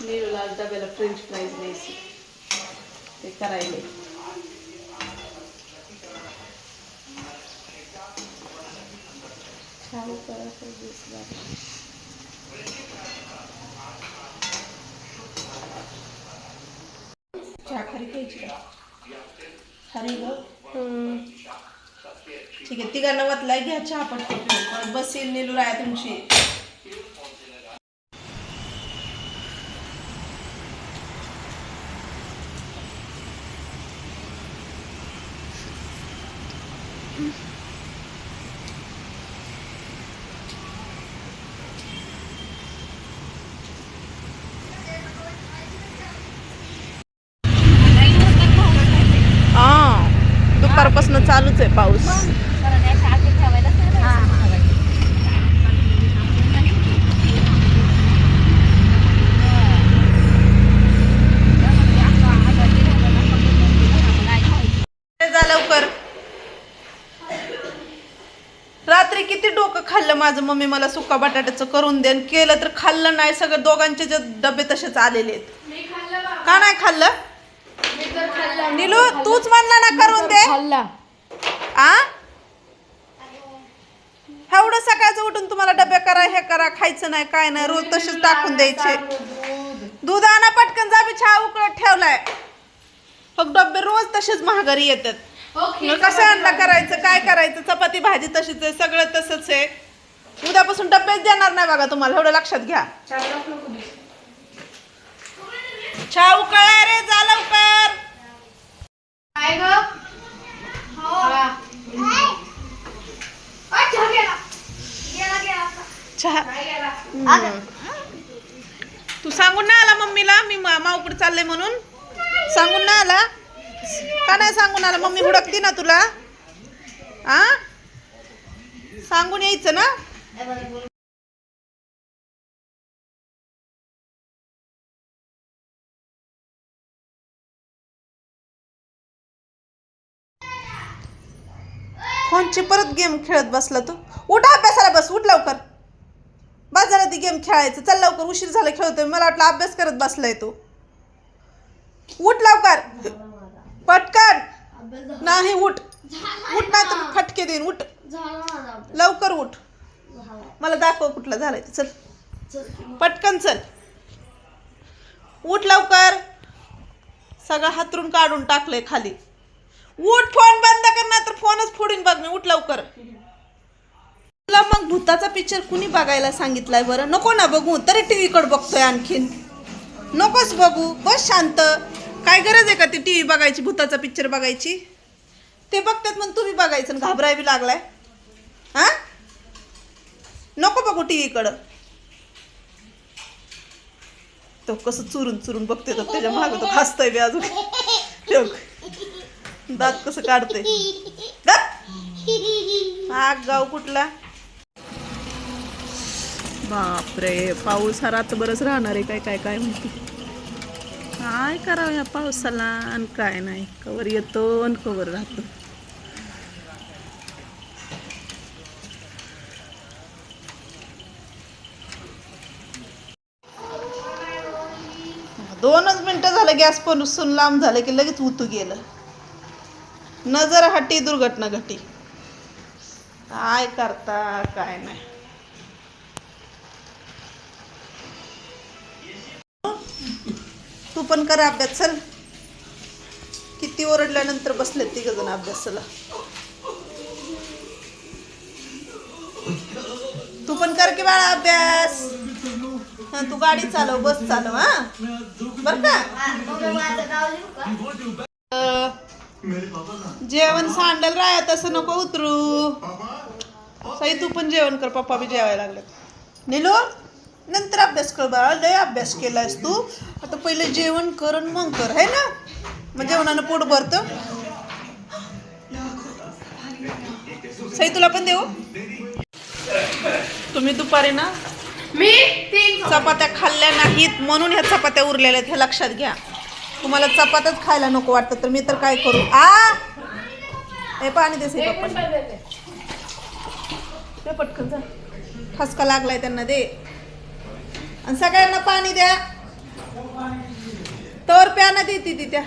नीलूला आज डब्याला French fries द्यायचे ते करायले. चहा खरी खायची का? खरी ग. ठीक आहे, तिघांना वतलाय, घ्या चहा पटकन. बसेल नीलू राया तुमची. दुपारपासून चालूच आहे पाऊस. लवकर. रात्री किती डोकं खाल्लं माझं. मम्मी मला सुका बटाट्याचं करून दे, केलं तर खाल्लं नाही. सगळं दोघांचे जे डबे तसेच आलेले आहेत. का नाही खाल्लं? नीलू तूच म्हणला ना करून दे. आ एवढं सकाळचं उठून तुम्हाला डबे करा, हे करा, खायचं नाही काय नाही, रोज तसेच टाकून द्यायचे. दूध आणा पटकन, जा. चहा उकळत ठेवलाय. फक्त डबे रोज तसेच महागारी येतात. कसं अन्न करायचं, काय करायचं? चपाती भाजी तशीच आहे, सगळं तसंच आहे. उद्यापासून डबेच देणार नाही बघा तुम्हाला, एवढं लक्षात घ्या. चहा उकळाय रे, जा लवकर. काय ग? चहा तू सांगून ना आला मम्मीला मी माऊकडे चालले म्हणून? सांगून ना आला? का नाही सांगून आला? मम्मी हुडकती ना तुला. आ सांगून यायचं ना. फोनची परत गेम खेळत बसला तू. उठ अभ्यासाला बस, उठ लवकर. बस झालं ती गेम खेळायचं. चल लवकर, उशीर झाला खेळतोय. मला वाटलं अभ्यास करत बसलाय तू. उठ लवकर पटकन. नाही उठ, उठ नाही तर फटके देईन. उठ लवकर, उठ. मला दाखव कुठला झालाय. चल पटकन चल, उठ लवकर. सगळं हातरून काढून टाकलंय खाली. उठ, फोन बंद कर ना तर फोनच फोडून बघ मी. उठ लवकर. तुला मग भूताचा पिक्चर कुणी बघायला सांगितलाय बरं? नको ना बघू, तरी टीव्ही कडे बघतोय आणखीन. नकोच बघू, बस शांत. काय गरज आहे का ती टीव्ही बघायची, भूताचा पिक्चर बघायची? ते बघतात मग तुम्ही बघायचं, घाबराय बी लागलाय. हा नको बघू टीव्ही कडं. तो कसं चुरून चुरून बघते, तर त्याच्या मागं तो हसतोय बी अजून. दात कसं काढतोय. आग गाव कुठला. बापरे, पाऊस हा रात्रभरच राहणार आहे. काय काय काय म्हणते. काय करावं या पावसाला आणि काय नाही. कवर येतो आणि कवर राहतो. दोनच मिनिटं झालं गॅस पासून लांब झालं की लगेच उतू गेलं. नजर हटी दुर्घटना घटी. काय करता काय नाही. तू पण कर अभ्यास. चल, किती ओरडल्यानंतर बसले तिघ जण अभ्यासाला. तू पण कर की बाळा अभ्यास. तू गाडी चालव, बस चालव. हा बर का. जेवण सांडल राय, तसं नको उतरू. साई तू पण जेवण कर, पप्पा बी जेवायला लागलेत. नीलू नंतर अभ्यास कर बाळा, लय अभ्यास केलायस तू. आता पहिले जेवण कर आणि मग कर, है ना. मग जेवणानं पोट भरतं. साई तुला पण देऊ. तुम्ही दुपारी ना मी चपात्या खाल्ल्या नाहीत म्हणून ह्या चपात्या उरलेल्या आहेत, हे लक्षात घ्या. तुम्हाला चपात्याच खायला नको वाटतं तर मी तर काय करू. हे पाणी दे साई पप्पा. ते पटकन जा, ठसका लागलाय त्यांना. दे आणि सगळ्यांना पाणी द्या. तर प्याना देते ती त्या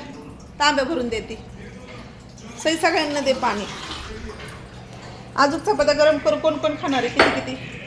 तांब्या भरून देते. सगळ्यांना दे पाणी. अजून चपात्या गरम करू. कोण कोण खाणार आहे? किती किती